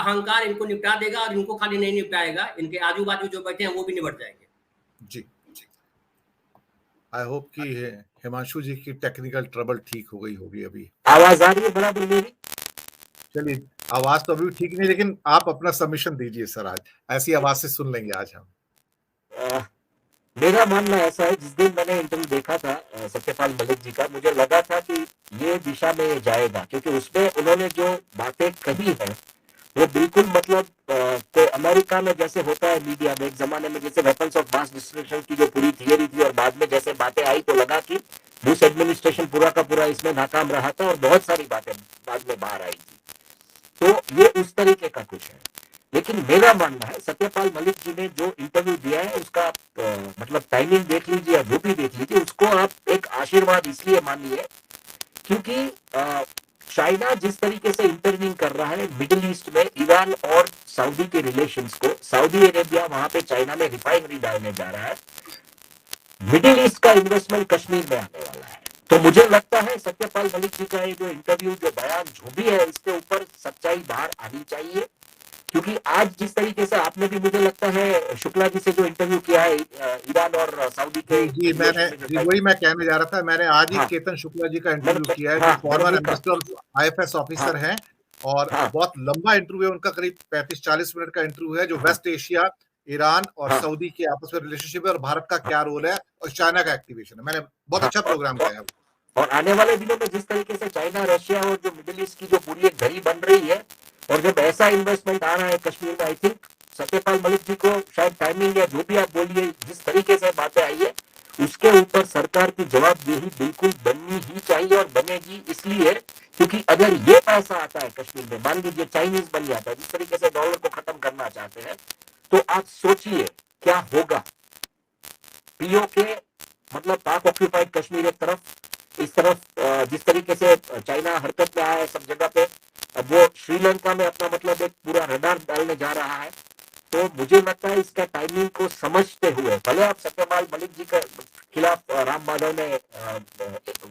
अहंकार इनको निपटा देगा, और इनको खाली नहीं निपटाएगा, इनके आजू बाजू जो बैठे हैं वो भी निपट जाएंगे। जी, आई होप कि हिमांशु जी की टेक्निकल ट्रबल ठीक हो गई होगी अभी। आवाज आ रही है बराबर मेरी? चलिए, आवाज तो अभी ठीक नहीं, लेकिन आप अपना सबमिशन दीजिए सर। आज ऐसी आवाज से सुन लेंगे आज हम। मेरा मानना ऐसा है, जिस दिन मैंने इंटरव्यू देखा था सत्यपाल मलिक जी का, मुझे लगा था कि ये दिशा में ये जाएगा, क्योंकि उसमें उन्होंने जो बातें कही है वो बिल्कुल मतलब तो अमेरिका में जैसे होता है मीडिया में, एक जमाने में जैसे वेपन्स ऑफ मास डिस्ट्रक्शन की जो पूरी थियरी थी और बाद में जैसे बातें आई तो लगा कि बुश एडमिनिस्ट्रेशन पूरा का पूरा इसमें नाकाम रहा था, और बहुत सारी बातें बाद में बाहर आई थी। तो ये उस तरीके का कुछ है। लेकिन मेरा मानना है सत्यपाल मलिक जी ने जो इंटरव्यू दिया है उसका मतलब टाइमिंग देख लीजिए या जो भी देख लीजिए, उसको आप एक आशीर्वाद इसलिए मानिए क्योंकि चाइना जिस तरीके से इंटरवीन कर रहा है मिडिल ईस्ट में ईरान और सऊदी के रिलेशंस को, सऊदी अरेबिया वहां पे चाइना में रिफाइनरी डालने जा रहा है, मिडिल ईस्ट का इन्वेस्टमेंट कश्मीर में आने वाला है। तो मुझे लगता है सत्यपाल मलिक जी का ये जो इंटरव्यू, जो बयान, जो भी है, इसके ऊपर सच्चाई बाहर आनी चाहिए। क्योंकि आज जिस तरीके से आपने भी, मुझे लगता है शुक्ला जी से जो इंटरव्यू किया है ईरान और सऊदी के, जी वही मैं कहने जा रहा था। मैंने आज ही केतन शुक्ला जी का इंटरव्यू किया है, जो फॉर्मर एम्बेसडर IFS ऑफिसर हैं, और बहुत लंबा इंटरव्यू है उनका, करीब 35-40 मिनट का इंटरव्यू है, जो वेस्ट एशिया, ईरान और सऊदी के आपस में रिलेशनशिप है और भारत का क्या रोल है और चाइना का एक्टिवेशन है। मैंने बहुत अच्छा प्रोग्राम किया है। और आने वाले दिनों में जिस तरीके से चाइना, रशिया और जो मिडिल ईस्ट की जो पूरी एक घड़ी बन रही है, और जब ऐसा इन्वेस्टमेंट आ रहा है कश्मीर में, आई थिंक सत्यपाल मलिक जी को शायद टाइमिंग या जो भी आप बोलिए, जिस तरीके से बातें आई है, उसके ऊपर सरकार की जवाबदेही बिल्कुल बननी ही चाहिए, और बनेगी इसलिए क्योंकि अगर ये पैसा आता है कश्मीर में, मान लीजिए चाइनीज बन जाता है, जिस तरीके से डॉलर को खत्म करना चाहते हैं, तो आप सोचिए क्या होगा। POK मतलब पाक ऑक्यूपाइड कश्मीर एक तरफ, इस तरफ जिस तरीके से चाइना हरकत में आया है सब जगह पे, अब वो श्रीलंका में अपना मतलब एक पूरा रडार डालने जा रहा है। तो मुझे लगता है इसका टाइमिंग को समझते हुए, भले आप सत्यपाल मलिक जी के खिलाफ राम माधव ने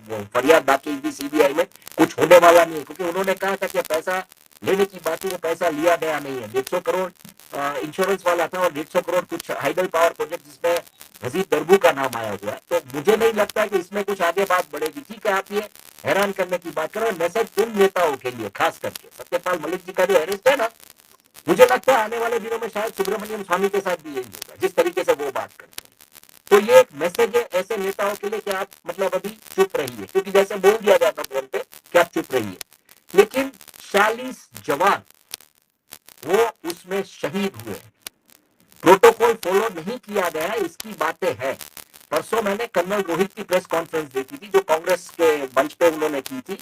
वो फरियाद दाखिल की CBI में, कुछ होने वाला नहीं है, क्योंकि उन्होंने कहा था कि पैसा लेने की बात ही, पैसा लिया गया नहीं है। 150 करोड़ इंश्योरेंस वाला था और 150 करोड़ कुछ हाइडल पावर प्रोजेक्ट जिसमें वजीर दरबू का नाम आया हुआ है। तो मुझे नहीं लगता कि इसमें कुछ आगे बात बढ़ेगी। ठीक है, आप ये हैरान करने की बात करो, मैसेज उन नेताओं के लिए, खास करके सत्यपाल मलिक जी का जो अरेस्ट है ना, मुझे लगता है आने वाले दिनों में शायद सुब्रमण्यम स्वामी के साथ भी यही होगा, जिस तरीके से वो बात करते हैं। तो ये एक मैसेज है ऐसे नेताओं के लिए कि आप मतलब अभी चुप रहिए, क्योंकि जैसे बोल दिया जाता फोन पे कि आप चुप रहिए, लेकिन 40 जवान वो उसमें शहीद हुए, प्रोटोकॉल फॉलो नहीं किया गया, इसकी बातें हैं। परसों मैंने कर्नल रोहित की प्रेस कॉन्फ्रेंस देखी थी, जो कांग्रेस के मंच पे उन्होंने की थी।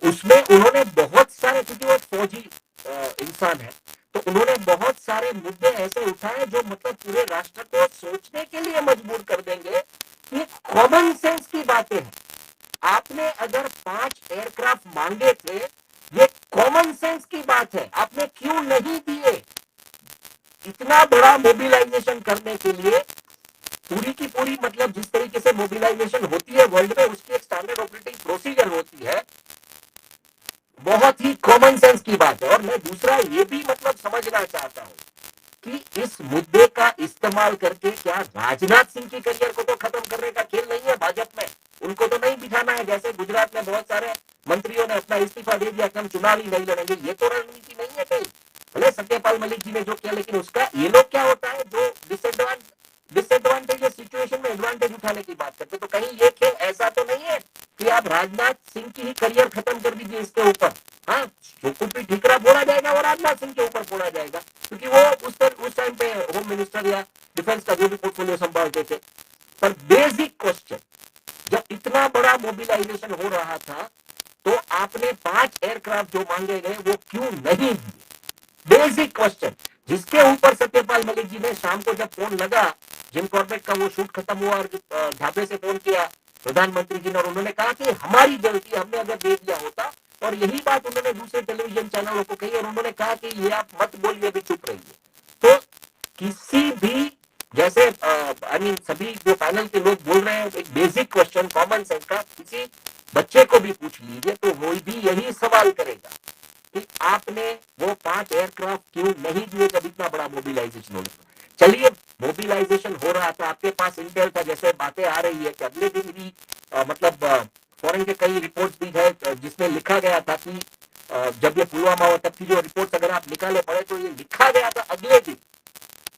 उसमें उन्होंने बहुत सारे, क्योंकि वो फौजी इंसान है, तो उन्होंने बहुत सारे मुद्दे ऐसे उठाए जो मतलब पूरे राष्ट्र को सोचने के लिए मजबूर कर देंगे। ये कॉमन सेंस की बातें हैं। आपने अगर 5 एयरक्राफ्ट मांगे थे, ये कॉमन सेंस की बात है, आपने क्यों नहीं दिए? इतना बड़ा मोबिलाइजेशन करने के लिए पूरी की पूरी मतलब जिस तरीके से मोबिलाइजेशन होती है वर्ल्ड में, उसकी एक स्टैंडर्ड ऑपरेटिंग प्रोसीजर होती है, बहुत ही कॉमन सेंस की बात है। और मैं दूसरा ये भी मतलब समझना चाहता हूं कि इस मुद्दे का इस्तेमाल करके क्या राजनाथ सिंह की करियर को तो खत्म करने का खेल नहीं है भाजपा में, उनको तो नहीं बिठाना है। जैसे गुजरात में बहुत सारे मंत्रियों ने अपना इस्तीफा दे दिया कि हम चुनाव ही नहीं लड़ेंगे, ये तो रणनीति नहीं है कहीं। भले सत्यपाल मलिक जी ने जो किया, लेकिन उसका ये लोग क्या होता है जो डिसएडवांटेज सिचुएशन में एडवांटेज उठाने की बात करते, तो कहीं ये खेल ऐसा तो नहीं है कि आप राजनाथ सिंह की ही करियर खत्म कर दीजिए इसके ऊपर। हाँ, जो कुछ भी ठीकरा बोला जाएगा वो राजनाथ सिंह के ऊपर फोड़ा जाएगा, क्योंकि वो उस टाइम पे होम मिनिस्टर या डिफेंस का जो भी पोर्टफोलियो संभालते थे। पर बेसिक क्वेश्चन, जब इतना बड़ा मोबिलाइजेशन हो रहा था, तो आपने 5 एयरक्राफ्ट जो मांगे गए वो क्यों नहीं दिए? बेसिक क्वेश्चन, जिसके ऊपर सत्यपाल मलिक जी ने शाम को जब फोन लगा, जिम कॉर्बेट का वो शूट खत्म हुआ और ढाबे से फोन किया प्रधानमंत्री जी ने, और उन्होंने कहा कि हमारी गलती, हमने अगर दे दिया होता। और यही बात उन्होंने दूसरे टेलीविजन चैनलों को कही, और उन्होंने कहा कि ये आप मत बोलिए, भी चुप रहिए। तो किसी भी जैसे आई मीन सभी जो पैनल के लोग बोल रहे हैं, एक बेसिक क्वेश्चन कॉमन सेंस का, किसी बच्चे को भी पूछ लीजिए तो वो भी यही सवाल करेगा कि आपने वो 5 एयरक्राफ्ट क्यों नहीं दिए जब इतना बड़ा मोबिलाइजेशन हो रहा। चलिए मोबिलाइजेशन हो रहा था, आपके पास इंटेल था, जैसे बातें आ रही है कि अगले दिन भी मतलब फॉरेन के कई रिपोर्ट्स भी है जिसमें लिखा गया था कि जब ये पुलवामा हुआ तब की जो रिपोर्ट्स अगर आप निकाले पड़े तो ये लिखा गया था अगले दिन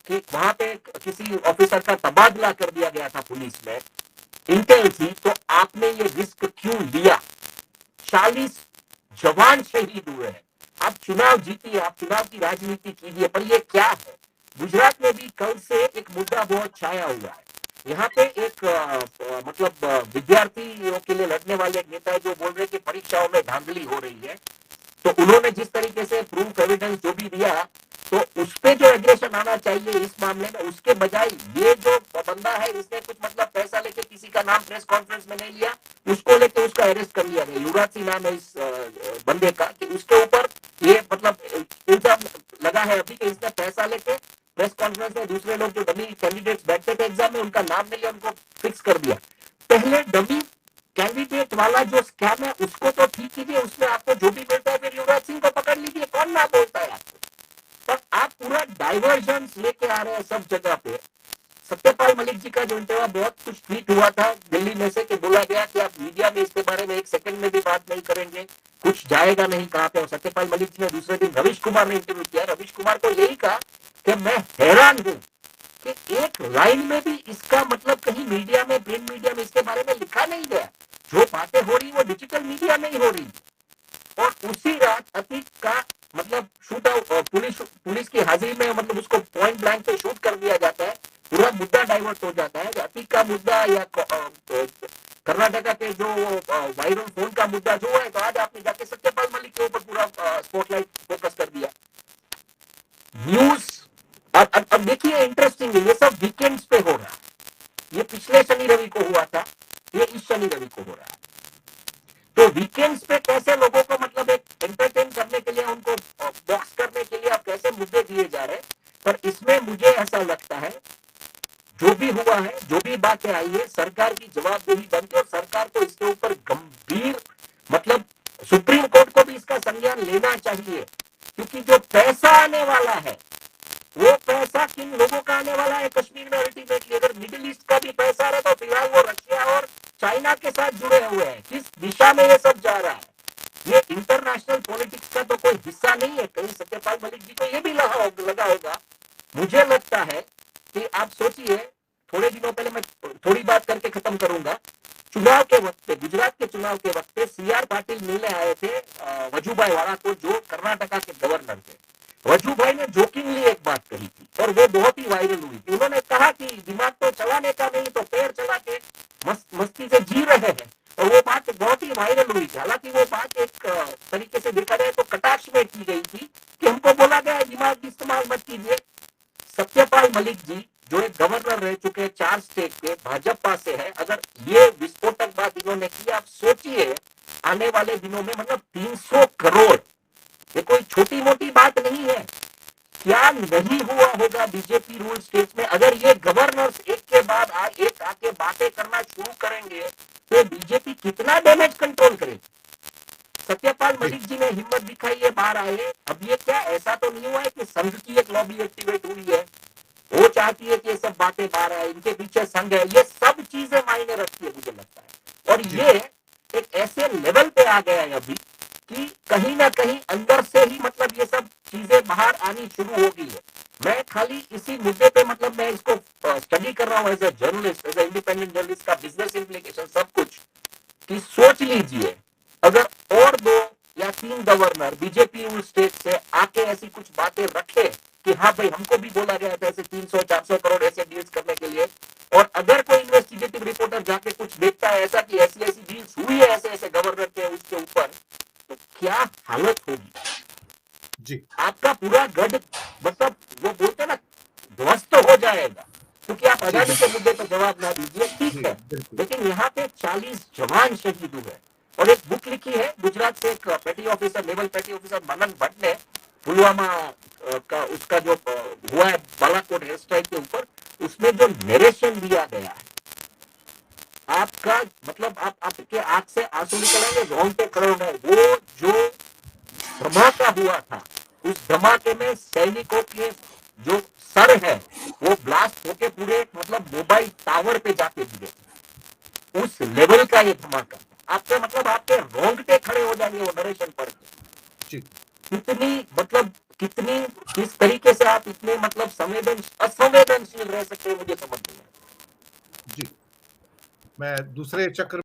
कि वहां पे किसी ऑफिसर का तबादला कर दिया गया था पुलिस में, इंटेल थी, तो आपने ये रिस्क क्यों लिया? 40 जवान शहीद हुए हैं, आप चुनाव जीतिए, आप चुनाव की राजनीति कीजिए, पर ये क्या है? गुजरात में भी कल से एक मुद्दा बहुत छाया हुआ है। यहाँ पे एक मतलब विद्यार्थियों के लिए लड़ने वाले एक नेता है जो बोल रहे हैं कि परीक्षाओं में धांधली हो रही है, तो उन्होंने जिस तरीके से प्रूफ एविडेंस जो भी दिया, तो उस पे जो एग्रेशन आना चाहिए इस मामले में, उसके बजाय ये जो बंदा है इसने कुछ मतलब पैसा लेके किसी का नाम प्रेस कॉन्फ्रेंस में नहीं लिया, उसको लेके उसका अरेस्ट कर लिया गया। युवराज सिंह नाम है इस बंदे का, कि उसके ऊपर ये मतलब इल्जाम लगा है अभी कि इसने पैसा लेके प्रेस कॉन्फ्रेंस में दूसरे लोग जो डमी कैंडिडेट्स बैठते थे एग्जाम में उनका नाम नहीं लिया, उनको फिक्स कर दिया। पहले डमी कैंडिडेट वाला जो स्कैम है उसको तो ठीक कीजिए, उसमें आपको जो भी मिलता है फिर युवराज सिंह को पकड़ लीजिए, कौन ना बोलता है आपको, पर आप पूरा डाइवर्जन लेके आ रहे हैं सब जगह पे। सत्यपाल मलिक जी का जो इंटरव्यू बहुत कुछ ट्वीट हुआ था दिल्ली में से कि बोला गया कि आप मीडिया में इसके बारे में एक सेकंड में भी बात नहीं करेंगे, कुछ जाएगा नहीं कहाँ पे। और सत्यपाल मलिक जी ने दूसरे दिन रवीश कुमार ने इंटरव्यू किया, रवीश कुमार को यही कहा कि मैं हैरान हूं कि एक लाइन में भी इसका मतलब कहीं मीडिया में, प्रिंट मीडिया में इसके बारे में लिखा नहीं गया। जो बातें हो रही वो डिजिटल मीडिया में ही हो रही, और उसी रात अतीक का मतलब शूट आउट पुलिस की हाजिरी में मतलब उसको पॉइंट ब्लैंक पे शूट कर दिया जाता है, पूरा मुद्दा डाइवर्ट हो जाता है। अतीक का मुद्दा या कर्नाटका के जो वायरल फोन का मुद्दा जो है, तो आज आपने जाके सत्यपाल मलिक के ऊपर पूरा स्पॉटलाइट फोकस कर दिया। न्यूज अब देखिए इंटरेस्टिंग है, ये सब वीकेंड्स पे हो रहा है, ये पिछले शनि रवि को हुआ था, ये इस शनि रवि को हो रहा है। तो वीकेंड्स पे कैसे लोगों को मतलब एक एंटरटेन करने के लिए, उनको बॉक्स करने के लिए आप कैसे मुद्दे दिए जा रहे हैं, पर इसमें मुझे ऐसा लगता है जो भी हुआ है, जो भी बातें आई है, सरकार की जवाबदेही बनती है और सरकार को इसके ऊपर गंभीर मतलब सुप्रीम कोर्ट को भी इसका संज्ञान लेना चाहिए, क्योंकि जो पैसा आने वाला है वो पैसा किन लोगों का आने वाला है कश्मीर में अल्टीमेटली। अगर मिडिल ईस्ट का भी पैसा आ रहा है तो फिलहाल वो रशिया और चाइना के साथ जुड़े हुए हैं। किस दिशा में ये सब जा रहा है, ये इंटरनेशनल पॉलिटिक्स का तो कोई हिस्सा नहीं है। कहीं सत्यपाल मलिक जी को ये भी लगा होगा। मुझे लगता है कि आप सोचिए, थोड़े दिनों पहले, मैं थोड़ी बात करके खत्म करूंगा, चुनाव के वक्त पे, गुजरात के चुनाव के वक्त पे CR पाटिल मिलने आए थे वजूभाई वाला को, जो कर्नाटका के गवर्नर थे। वजूभाई ने जोकिंगली एक बात कही थी और वो बहुत ही वायरल हुई थी। उन्होंने कहा कि दिमाग तो चलाने का नहीं तो पैर चला के मस्ती से जी रहे हैं, और वो बात बहुत ही वायरल हुई थी। हालांकि वो बात एक तरीके से देखा जाए तो कटाक्ष में की गई थी कि हमको बोला गया दिमाग इस्तेमाल मत कीजिए। सत्यपाल मलिक जी जो एक गवर्नर रह चुके हैं 4 स्टेट के, भाजपा से है, अगर ये विस्फोटक बात इन्होंने की, आप सोचिए आने वाले दिनों में मतलब 300 करोड़, ये कोई छोटी मोटी बात नहीं है। क्या नहीं हुआ होगा बीजेपी रूल स्टेट में अगर ये गवर्नर्स एक के बाद एक आके बातें करना शुरू करेंगे, तो बीजेपी कितना डैमेज कंट्रोल करेगी। सत्यपाल मलिक जी ने हिम्मत दिखाई है, बाहर आए। अब ये क्या ऐसा तो नहीं हुआ है कि संघ की एक लॉबी एक्टिवेट हुई है, वो चाहती है कि ये सब बातें बाहर आए, इनके पीछे संघ है, ये सब चीजें मायने रखती है मुझे लगता है। और ये एक ऐसे लेवल पे आ गया है अभी कि कहीं ना कहीं अंदर से ही मतलब ये सब चीजें बाहर आनी शुरू हो गई है। मैं खाली इसी मुद्दे पे मतलब मैं इसको स्टडी कर रहा हूँ as a journalist, as a independent journalist का बिजनेस इंप्लीकेशन सब कुछ, कि सोच लीजिए अगर और 2 या 3 गवर्नर बीजेपी रूल स्टेट से आके ऐसी कुछ बातें रखे कि हाँ भाई हमको भी बोला गया था ऐसे 300-400 करोड़ ऐसे डील्स करने के लिए, और अगर कोई इन्वेस्टिगेटिव रिपोर्टर जाके कुछ देखता है ऐसा कि ऐसी ऐसी डील्स हुई है ऐसे ऐसे गवर्नर के उसके ऊपर, तो क्या हालत होगी जी। आपका पूरा गढ़ मतलब वो बोलते ना ध्वस्त हो जाएगा, क्योंकि आप अदानी के मुद्दे पर जवाब ना दीजिए, ठीक है, लेकिन यहाँ पे 40 जवान शहीद हुए। और एक बुक लिखी है गुजरात से एक पेटी ऑफिसर, नेवल पेटी ऑफिसर मनन भट्ट ने, पुलवामा का उसका जो हुआ है बालाकोट एयर स्ट्राइक के ऊपर, उसमें जो नरेशन दिया गया है, आपका मतलब आपके आंख से आंसू निकलेंगे, रोंगटे खड़े होंगे। वो जो धमाका हुआ था, उस धमाके में सैनिकों के जो सर है वो ब्लास्ट होके पूरे मतलब मोबाइल टावर पे जाके गिरे। उस लेवल का ये धमाका, आपके मतलब आपके रोंगटे खड़े हो जाएंगे वो नरेशन पढ़ के। कितनी मतलब कितनी किस तरीके से आप इतने मतलब असंवेदनशील रह सकते हैं, मुझे समझ नहीं। जी, मैं दूसरे चक्र